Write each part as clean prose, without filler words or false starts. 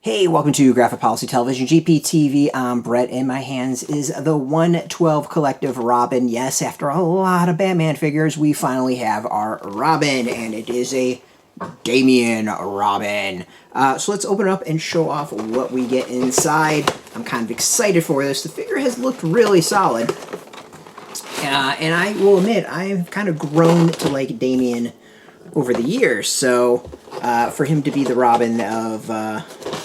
Hey, welcome to Graphic Policy Television, GPTV. I'm Brett. In my hands is the 112 Collective Robin. Yes, after a lot of Batman figures, we finally have our Robin, and it is a Damian Robin. So let's open it up and show off what we get inside. I'm kind of excited for this. The figure has looked really solid. And I will admit, I've kind of grown to like Damian over the years, so for him to be the Robin of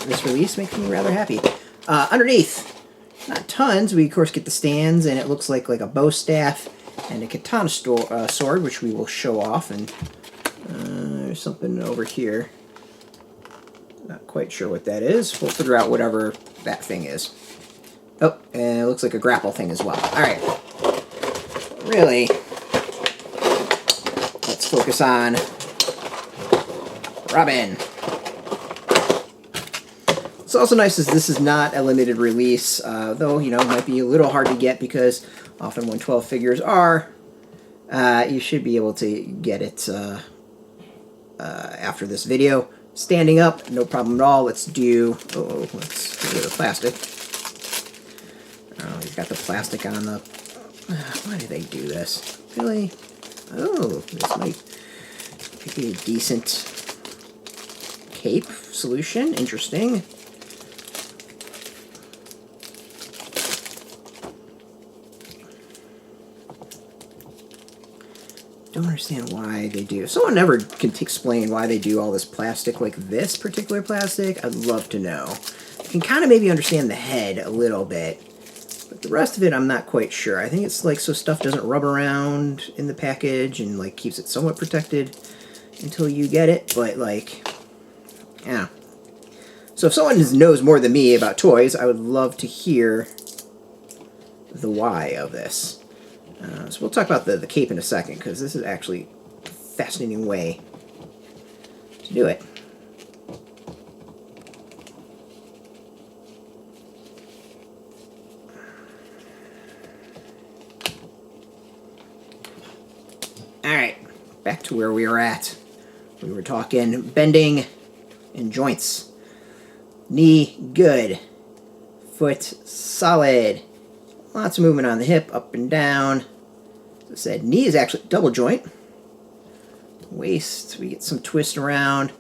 this release makes me rather happy. Underneath, not tons. We of course get the stands, and it looks like a bow staff and a katana sword, which we will show off. And there's something over here. Not quite sure what that is. We'll figure out whatever that thing is. Oh, and it looks like a grapple thing as well. All right. Really, let's focus on Robin. What's also nice is this is not a limited release, though, you know, it might be a little hard to get because often when 12 figures are, you should be able to get it after this video. Standing up, no problem at all. Let's do, let's get rid of the plastic. Oh, you've got the plastic on the, why do they do this? Really? Oh, this might be a decent cape solution. Interesting. Don't understand why they do. If someone ever can explain why they do all this plastic, like this particular plastic, I'd love to know. I can kind of maybe understand the head a little bit, but the rest of it I'm not quite sure. I think it's like so stuff doesn't rub around in the package and like keeps it somewhat protected until you get it, but like, yeah. So if someone knows more than me about toys, I would love to hear the why of this. So we'll talk about the cape in a second, because this is actually a fascinating way to do it. Alright, back to where we were at. We were talking bending and joints. Knee, good. Foot, solid. Lots of movement on the hip, up and down. As I said, knee is actually double joint. Waist, we get some twist around.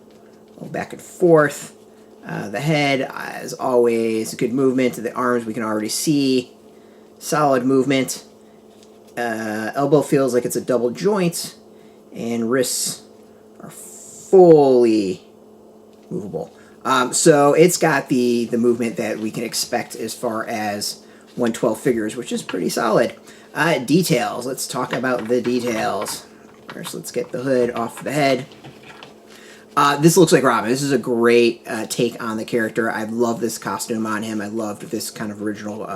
Go back and forth. The head, as always, good movement. The arms we can already see. Solid movement. Elbow feels like it's a double joint. And wrists are fully movable. So it's got the movement that we can expect as far as 112 figures, which is pretty solid. Details. Let's talk about the details. First, let's get the hood off the head. This looks like Robin. This is a great take on the character. I love this costume on him. I loved this kind of original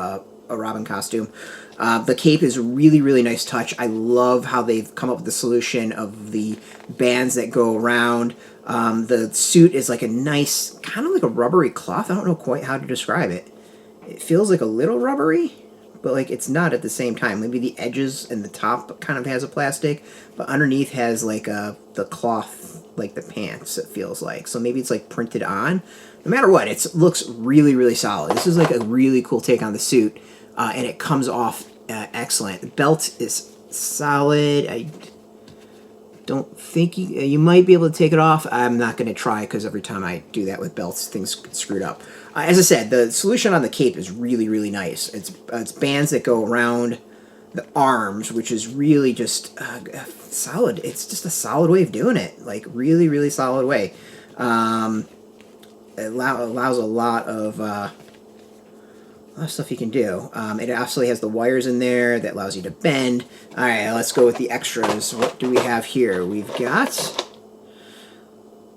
Robin costume. The cape is a really, really nice touch. I love how they've come up with the solution of the bands that go around. The suit is like a nice, kind of like a rubbery cloth. I don't know quite how to describe it. It feels like a little rubbery, but like it's not at the same time. Maybe the edges and the top kind of has a plastic, but underneath has like the cloth, like the pants, it feels like. So maybe it's like printed on. No matter what, it looks really, really solid. This is like a really cool take on the suit, and it comes off excellent. The belt is solid. I don't think you might be able to take it off. I'm not going to try because every time I do that with belts, things get screwed up. As I said, the solution on the cape is really, really nice. It's bands that go around the arms, which is really just solid. It's just a solid way of doing it. Like, really, really solid way. It allows a lot of stuff you can do. It actually has the wires in there that allows you to bend. All right, let's go with the extras. What do we have here? We've got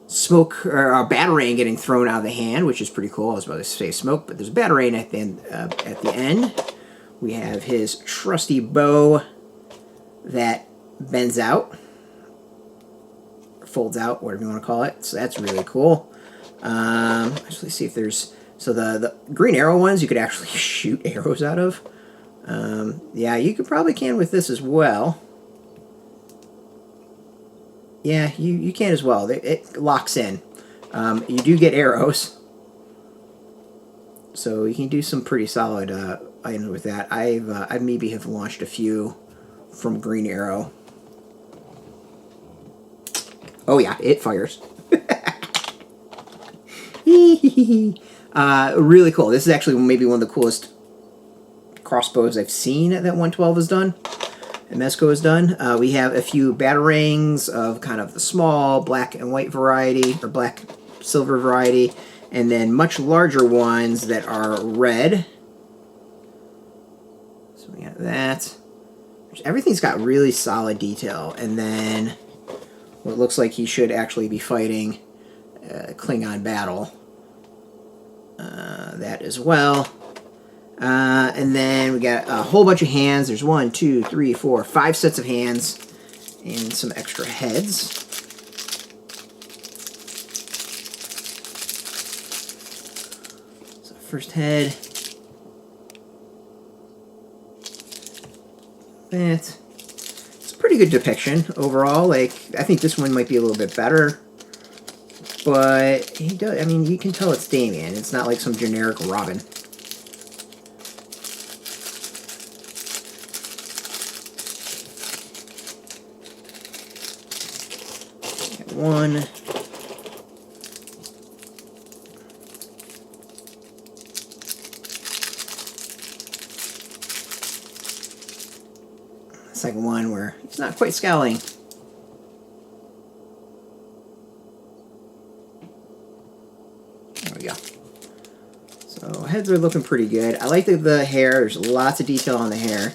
smoke, or a batarang getting thrown out of the hand, which is pretty cool. I was about to say smoke, but there's a batarang at the end. We have his trusty bow that bends out, or folds out, whatever you want to call it. So that's really cool. Actually, see if there's, so the green arrow ones you could actually shoot arrows out of. Yeah, you could probably can with this as well. Yeah, you can as well. It locks in. You do get arrows. So you can do some pretty solid items with that. I maybe have launched a few from Green Arrow. Oh yeah, it fires. Really cool. This is actually maybe one of the coolest crossbows I've seen that 112 has done, and Mezco has done. We have a few batarangs of kind of the small black and white variety, or black silver variety, and then much larger ones that are red. So we got that. Everything's got really solid detail, and then what looks like he should actually be fighting Klingon battle. That as well. And then we got a whole bunch of hands. There's 1, 2, 3, 4, 5 sets of hands and some extra heads. So first head. That. It's a pretty good depiction overall. Like, I think this one might be a little bit better. But he does, I mean, you can tell it's Damian. It's not like some generic Robin. Got one. Second one where he's not quite scowling. There we go. So heads are looking pretty good. I like the hair. There's lots of detail on the hair.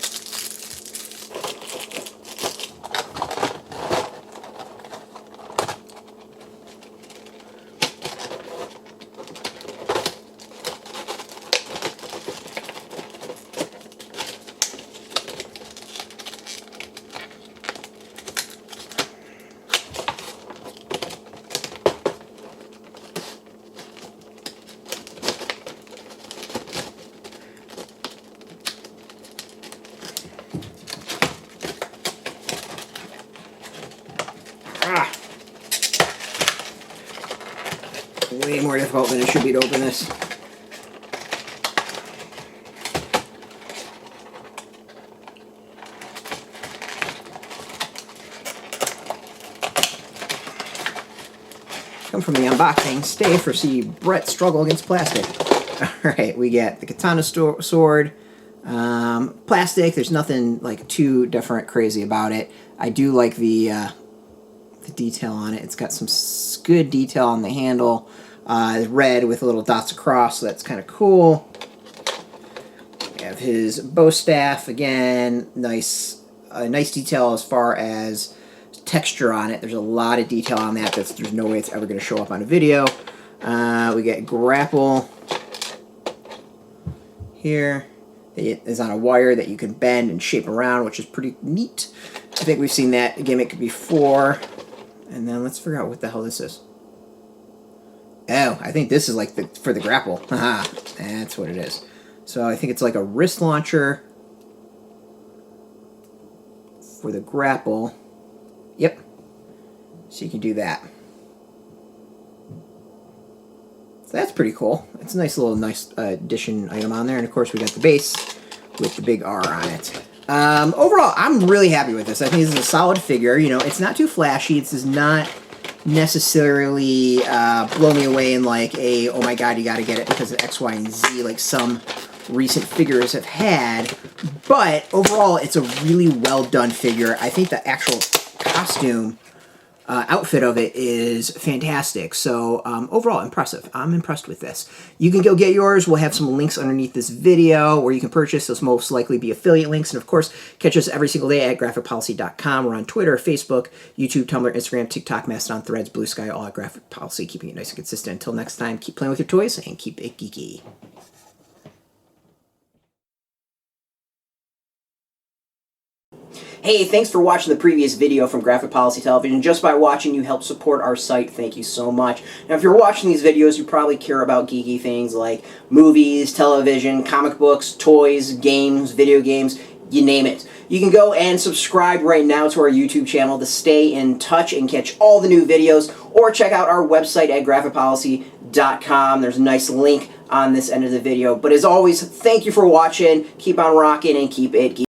Way more difficult than it should be to open this. Come from the unboxing. Stay for see Brett struggle against plastic. Alright, we get the katana sword. Plastic, there's nothing like too different crazy about it. I do like the detail on it. It's got some good detail on the handle. Red with little dots across, so that's kind of cool. We have his bow staff again. Nice detail as far as texture on it. There's a lot of detail on that. There's no way it's ever going to show up on a video. We get grapple here. It is on a wire that you can bend and shape around, which is pretty neat. I think we've seen that gimmick before. And then let's figure out what the hell this is. Oh, I think this is like for the grapple. Haha, that's what it is. So I think it's like a wrist launcher for the grapple. Yep. So you can do that. So that's pretty cool. It's a nice addition item on there. And of course we got the base with the big R on it. Overall, I'm really happy with this. I think this is a solid figure. You know, it's not too flashy. This is not necessarily blow me away in like a, oh my god, you gotta get it because of X, Y, and Z, like some recent figures have had. But overall, it's a really well done figure. I think the actual costume outfit of it is fantastic. So overall, impressive. I'm impressed with this. You can go get yours. We'll have some links underneath this video where you can purchase. Those most likely be affiliate links. And of course, catch us every single day at graphicpolicy.com. We're on Twitter, Facebook, YouTube, Tumblr, Instagram, TikTok, Mastodon, Threads, Blue Sky, all at Graphic Policy, keeping it nice and consistent. Until next time, keep playing with your toys and keep it geeky. Hey, thanks for watching the previous video from Graphic Policy Television. Just by watching, you help support our site. Thank you so much. Now, if you're watching these videos, you probably care about geeky things like movies, television, comic books, toys, games, video games, you name it. You can go and subscribe right now to our YouTube channel to stay in touch and catch all the new videos, or check out our website at graphicpolicy.com. Mezco.com. There's a nice link on this end of the video. But as always, thank you for watching. Keep on rocking and keep it geeky.